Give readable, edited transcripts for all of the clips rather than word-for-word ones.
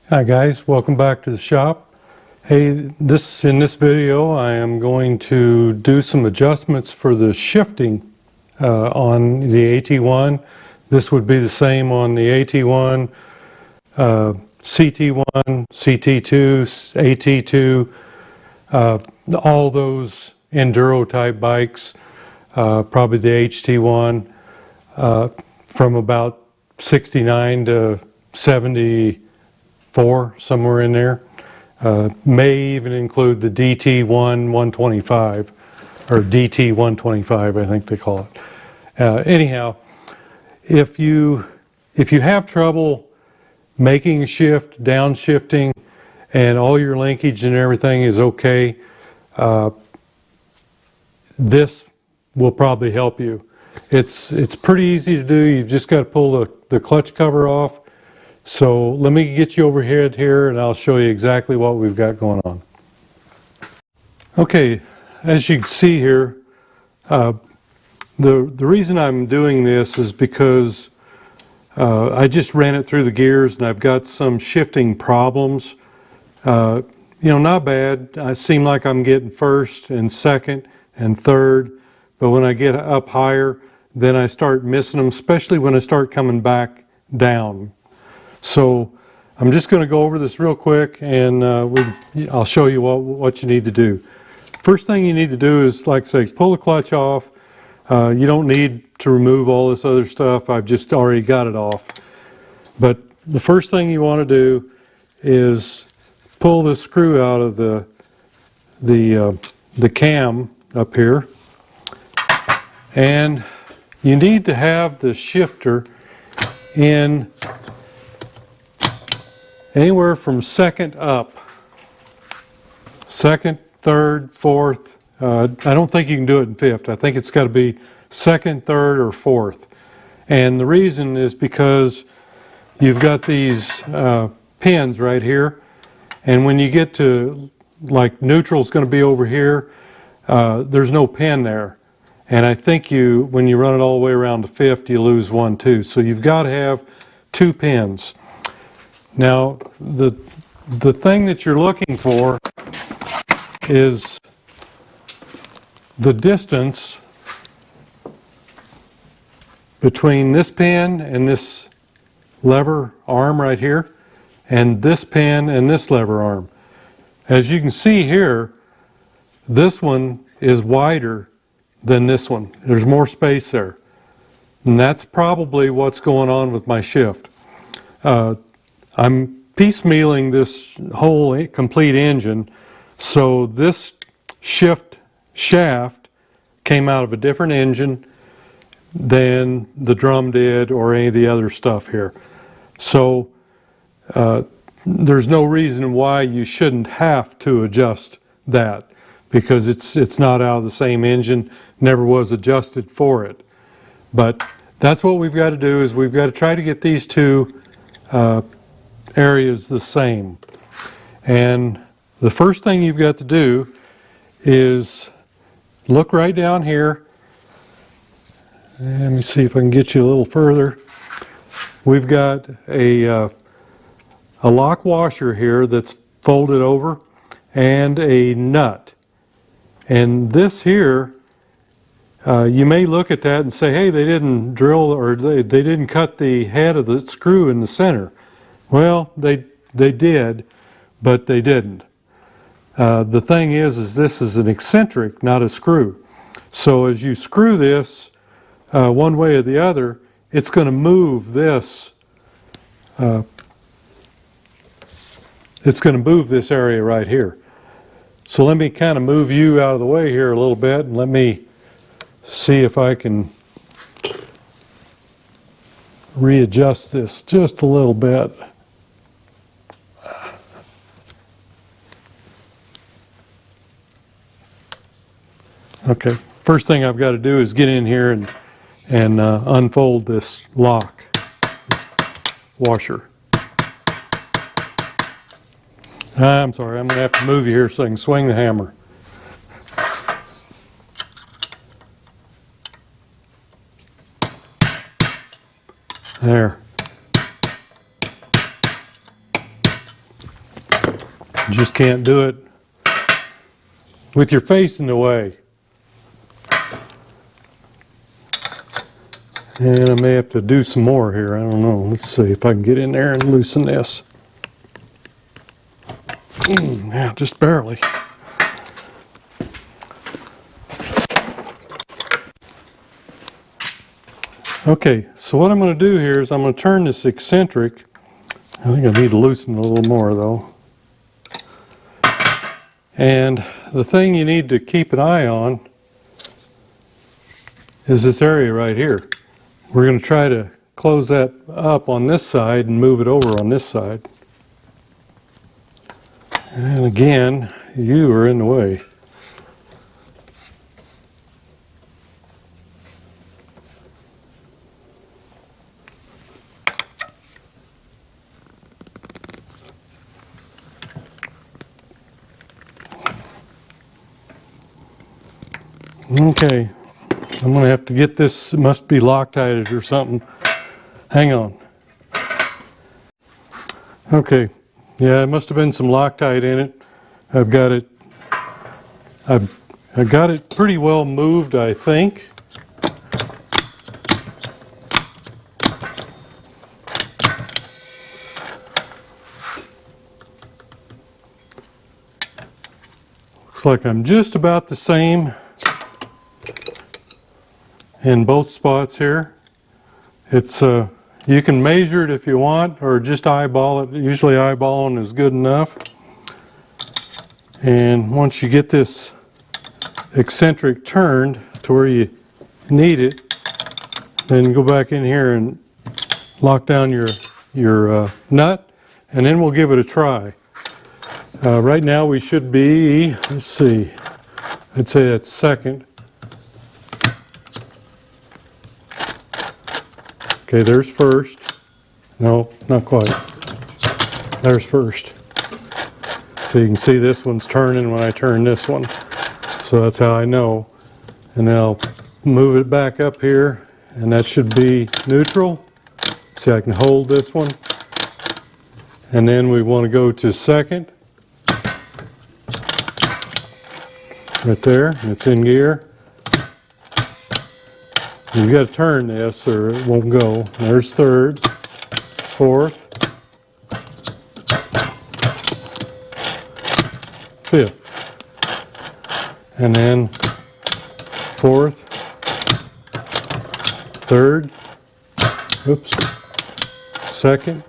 Hi guys, welcome back to the shop. Hey, in this video I am going to do some adjustments for the shifting on the AT-1. This would be the same on the AT-1, CT-1, CT-2, AT-2, all those enduro type bikes, probably the HT1 from about 69 to 74, somewhere in there. May even include the DT-1 125 or DT 125, I think they call it. Anyhow, if you have trouble making a shift, downshifting, and all your linkage and everything is okay, this will probably help you. It's pretty easy to do. You've just got to pull the clutch cover off. So let me get you overhead here and I'll show you exactly what we've got going on. Okay, as you can see here, the reason I'm doing this is because I just ran it through the gears and I've got some shifting problems. Not bad. I seem like I'm getting first and second and third, but when I get up higher, then I start missing them, especially when I start coming back down. So I'm just going to go over this real quick and I'll show you what you need to do. First thing you need to do is, like I say, pull the clutch off. You don't need to remove all this other stuff. I've just already got it off. But the first thing you want to do is pull the screw out of the cam up here. And you need to have the shifter in anywhere from second up. Second, third, fourth. I don't think you can do it in fifth. I think it's got to be second, third, or fourth. And the reason is because you've got these pins right here. And when you get to, like, neutral's going to be over here, there's no pin there. And I think when you run it all the way around to fifth, you lose one too. So you've got to have two pins. Now, the thing that you're looking for is the distance between this pin and this lever arm right here, and this pin and this lever arm. As you can see here, this one is wider than this one. There's more space there. And that's probably what's going on with my shift. I'm piecemealing this whole complete engine, so this shift shaft came out of a different engine than the drum did or any of the other stuff here. So there's no reason why you shouldn't have to adjust that, because it's not out of the same engine, never was adjusted for it. But that's what we've got to do, is we've got to try to get these two areas the same. And the first thing you've got to do is look right down here. And let me see if I can get you a little further. We've got a lock washer here that's folded over and a nut. And this here, you may look at that and say, hey, they didn't drill, or they didn't cut the head of the screw in the center. Well, they did, but they didn't. The thing is this is an eccentric, not a screw. So as you screw this one way or the other, it's going to move this. It's going to move this area right here. So let me kind of move you out of the way here a little bit, and let me see if I can readjust this just a little bit. Okay, first thing I've got to do is get in here and unfold this lock, this washer. I'm sorry, I'm going to have to move you here so I can swing the hammer. There. You just can't do it with your face in the way. And I may have to do some more here, I don't know. Let's see if I can get in there and loosen this. Yeah, just barely. Okay, so what I'm going to do here is I'm going to turn this eccentric. I think I need to loosen it a little more though. And the thing you need to keep an eye on is this area right here. We're going to try to close that up on this side and move it over on this side. And again, you are in the way. Okay, I'm going to have to get this, it must be Loctited or something. Hang on. Okay, yeah, it must have been some Loctite in it. I've got it pretty well moved, I think. Looks like I'm just about the same in both spots here. It's you can measure it if you want, or just eyeball it. Usually eyeballing is good enough. And once you get this eccentric turned to where you need it, then go back in here and lock down your nut, and then we'll give it a try. Right now we should be, let's see, I'd say that's second. Okay, there's first. No, not quite. There's first. So you can see this one's turning when I turn this one. So that's how I know. And then I'll move it back up here, and that should be neutral. See, I can hold this one. And then we want to go to second. Right there, it's in gear. You've got to turn this or it won't go. There's third, fourth, fifth, and then fourth, third, oops, second,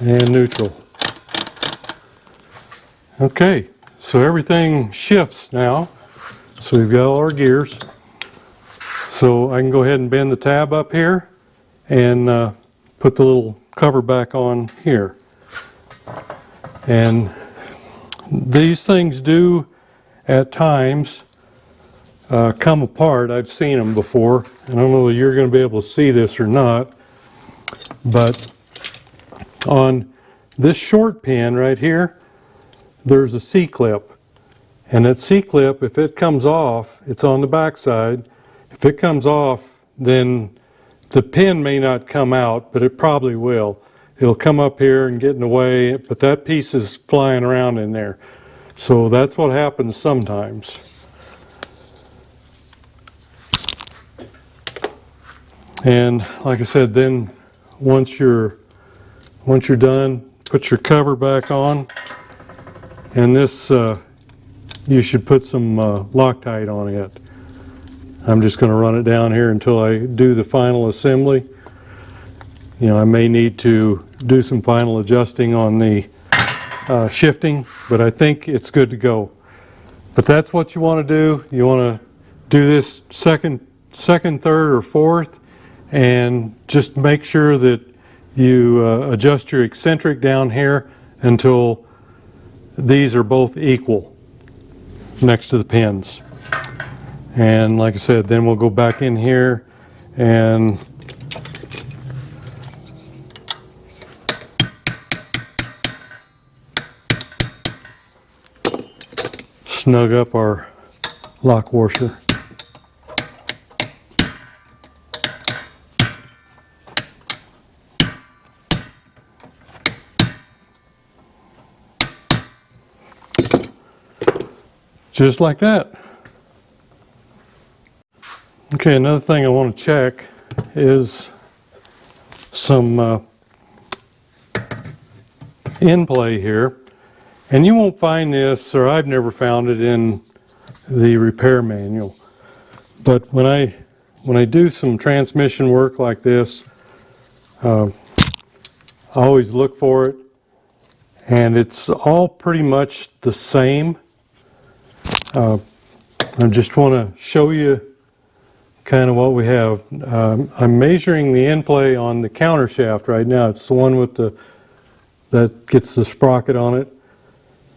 and neutral. Okay. So everything shifts now. So we've got all our gears. So I can go ahead and bend the tab up here and put the little cover back on here. And these things do at times come apart. I've seen them before. I don't know if you're going to be able to see this or not, but on this short pin right here, there's a C-clip, and that C-clip, if it comes off, it's on the back side. If it comes off, then the pin may not come out, but it probably will. It'll come up here and get in the way, but that piece is flying around in there. So that's what happens sometimes. And like I said, then once you're done, put your cover back on. And this, you should put some Loctite on it. I'm just going to run it down here until I do the final assembly. You know, I may need to do some final adjusting on the shifting, but I think it's good to go. But that's what you want to do. You want to do this second, third, or fourth, and just make sure that you adjust your eccentric down here until these are both equal next to the pins. And like I said, then we'll go back in here and snug up our lock washer. just like that. Okay, another thing I want to check is some in play here. And you won't find this, or I've never found it in the repair manual. But when I do some transmission work like this, I always look for it, and it's all pretty much the same. I just want to show you kind of what we have. I'm measuring the in play on the counter shaft right now. It's the one with that gets the sprocket on it.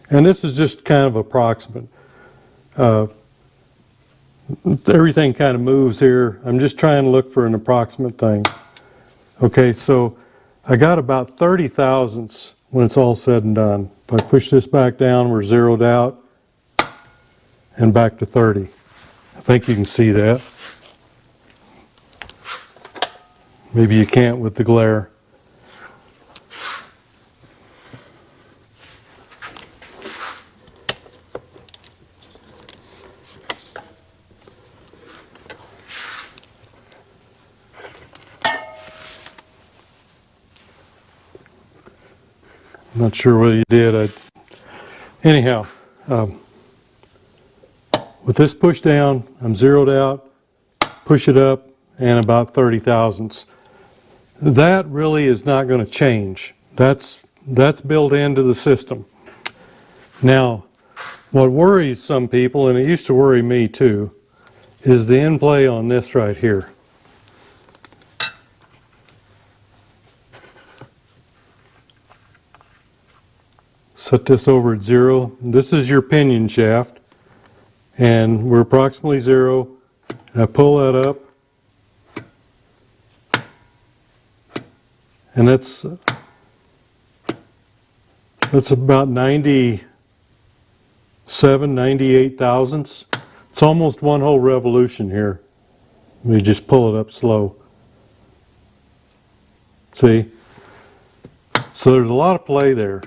And this is just kind of approximate. Everything kind of moves here. I'm just trying to look for an approximate thing. Okay, so I got about 30 thousandths when it's all said and done. If I push this back down, we're zeroed out and back to 30. I think you can see that. Maybe you can't with the glare. I'm not sure whether you did. Anyhow, with this push down, I'm zeroed out, push it up, and about 30 thousandths. That really is not going to change. That's built into the system. Now, what worries some people, and it used to worry me too, is the in play on this right here. Set this over at 0. This is your pinion shaft, and we're approximately 0. And I pull that up, and that's about 97, 98 thousandths. It's almost one whole revolution here. We just pull it up slow. See? So there's a lot of play there.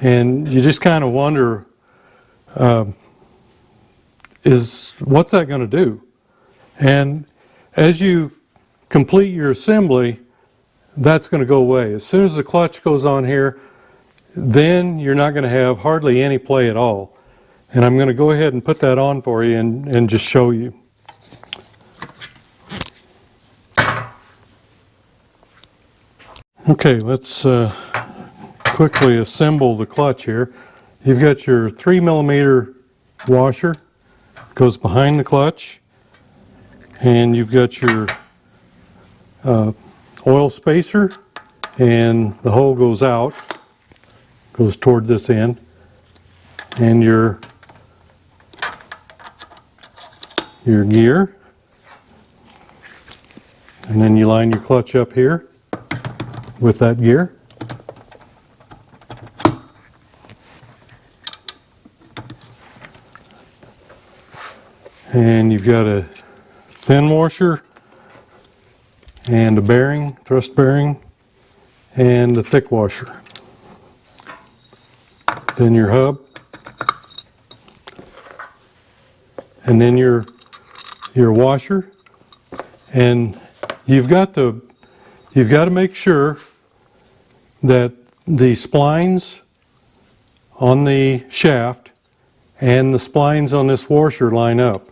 And you just kind of wonder, what's that going to do? And as you complete your assembly, that's going to go away. As soon as the clutch goes on here, then you're not going to have hardly any play at all. And I'm going to go ahead and put that on for you and just show you. Okay, let's quickly assemble the clutch here. You've got your 3mm washer, goes behind the clutch, and you've got your oil spacer, and the hole goes out, goes toward this end, and your gear, and then you line your clutch up here with that gear. And you've got a thin washer and a bearing, thrust bearing, and a thick washer. Then your hub, and then your washer, and you've got to make sure that the splines on the shaft and the splines on this washer line up,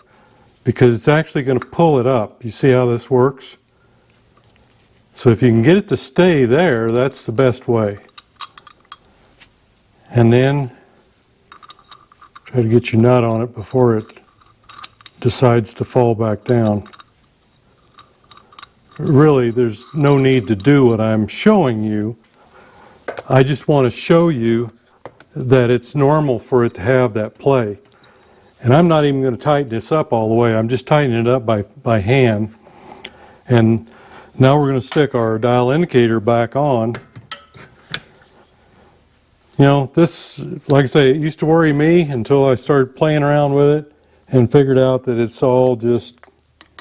because it's actually going to pull it up. You see how this works? So if you can get it to stay there, that's the best way. And then try to get your nut on it before it decides to fall back down. Really, there's no need to do what I'm showing you. I just want to show you that it's normal for it to have that play. And I'm not even going to tighten this up all the way. I'm just tightening it up by hand. And now we're going to stick our dial indicator back on. You know, this, like I say, it used to worry me until I started playing around with it and figured out that it's all just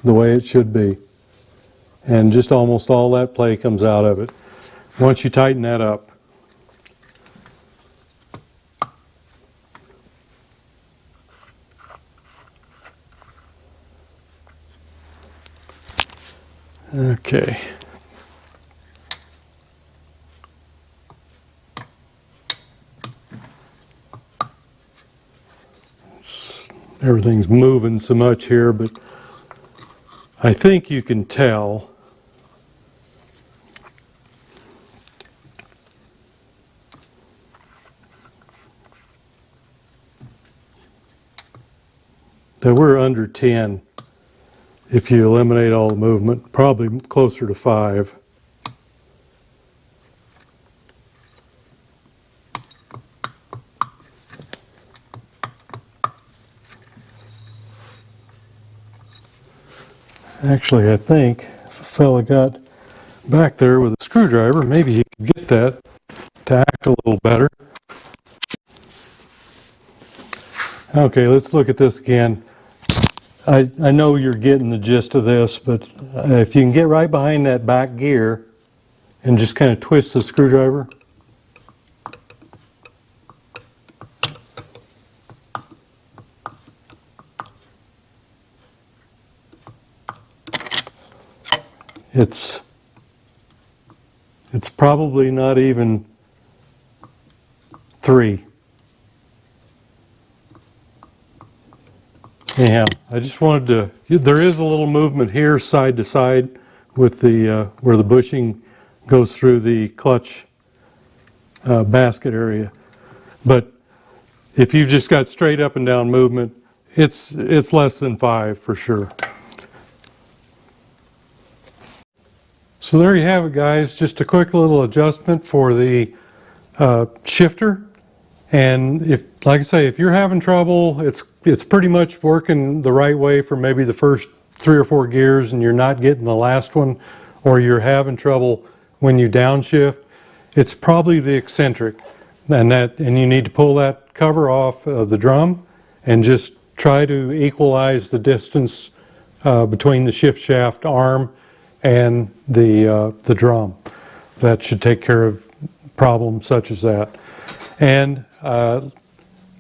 the way it should be. And just almost all that play comes out of it once you tighten that up. Okay. Everything's moving so much here, but I think you can tell that we're under 10 if you eliminate all the movement, probably closer to 5. Actually, I think if a fella got back there with a screwdriver, maybe he could get that to act a little better. Okay, let's look at this again. I know you're getting the gist of this, but if you can get right behind that back gear and just kind of twist the screwdriver. It's probably not even 3. Anyhow, I just wanted to, there is a little movement here side to side with the, where the bushing goes through the clutch basket area. But if you've just got straight up and down movement, it's less than 5 for sure. So there you have it, guys. Just a quick little adjustment for the shifter. And if, like I say, if you're having trouble, it's pretty much working the right way for maybe the first 3 or 4 gears and you're not getting the last one, or you're having trouble when you downshift, it's probably the eccentric. And you need to pull that cover off of the drum and just try to equalize the distance between the shift shaft arm and the drum. That should take care of problems such as that. And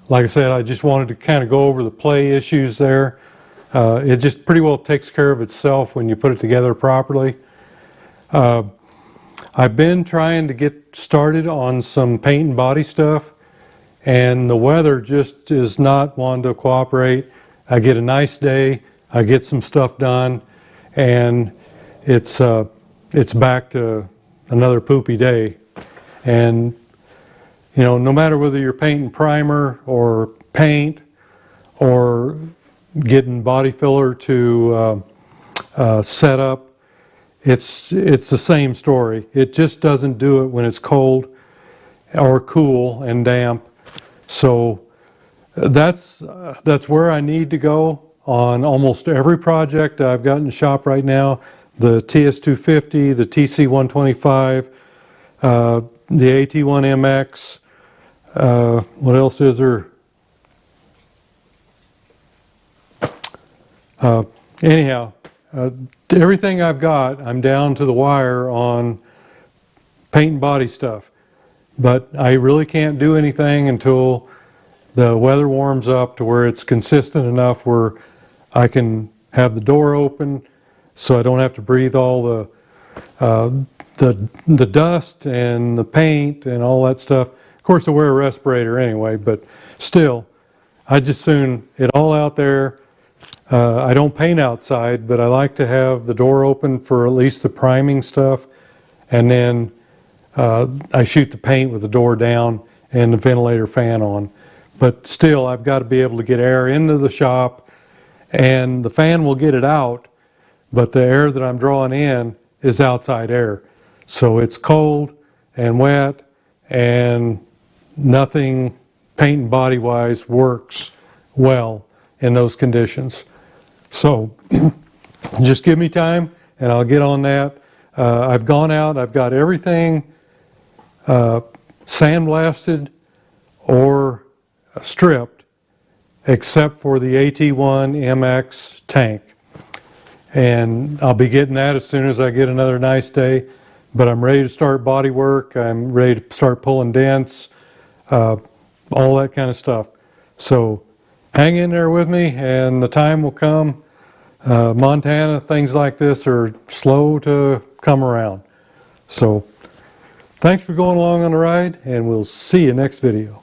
like I said, I just wanted to kind of go over the play issues there. It just pretty well takes care of itself when you put it together properly. I've been trying to get started on some paint and body stuff, and the weather just is not wanting to cooperate. I get a nice day, I get some stuff done, and it's back to another poopy day. And you know, no matter whether you're painting primer or paint or getting body filler to set up, it's the same story. It just doesn't do it when it's cold or cool and damp. So that's where I need to go on almost every project I've got in the shop right now. The TS250, the TC125, the AT-1 MX. What else is there? Anyhow, everything I've got, I'm down to the wire on paint and body stuff. But I really can't do anything until the weather warms up to where it's consistent enough where I can have the door open so I don't have to breathe all the dust and the paint and all that stuff. Of course, I wear a respirator anyway, but still, I just soon it all out there. I don't paint outside, but I like to have the door open for at least the priming stuff, and then I shoot the paint with the door down and the ventilator fan on. But still, I've got to be able to get air into the shop, and the fan will get it out, but the air that I'm drawing in is outside air. So it's cold and wet, and nothing paint and body wise works well in those conditions. So just give me time and I'll get on that. I've gone out, I've got everything sandblasted or stripped except for the AT-1 MX tank. And I'll be getting that as soon as I get another nice day. But I'm ready to start body work. I'm ready to start pulling dents, all that kind of stuff. So hang in there with me, and the time will come Montana, things like this are slow to come around. So thanks for going along on the ride, and we'll see you next video.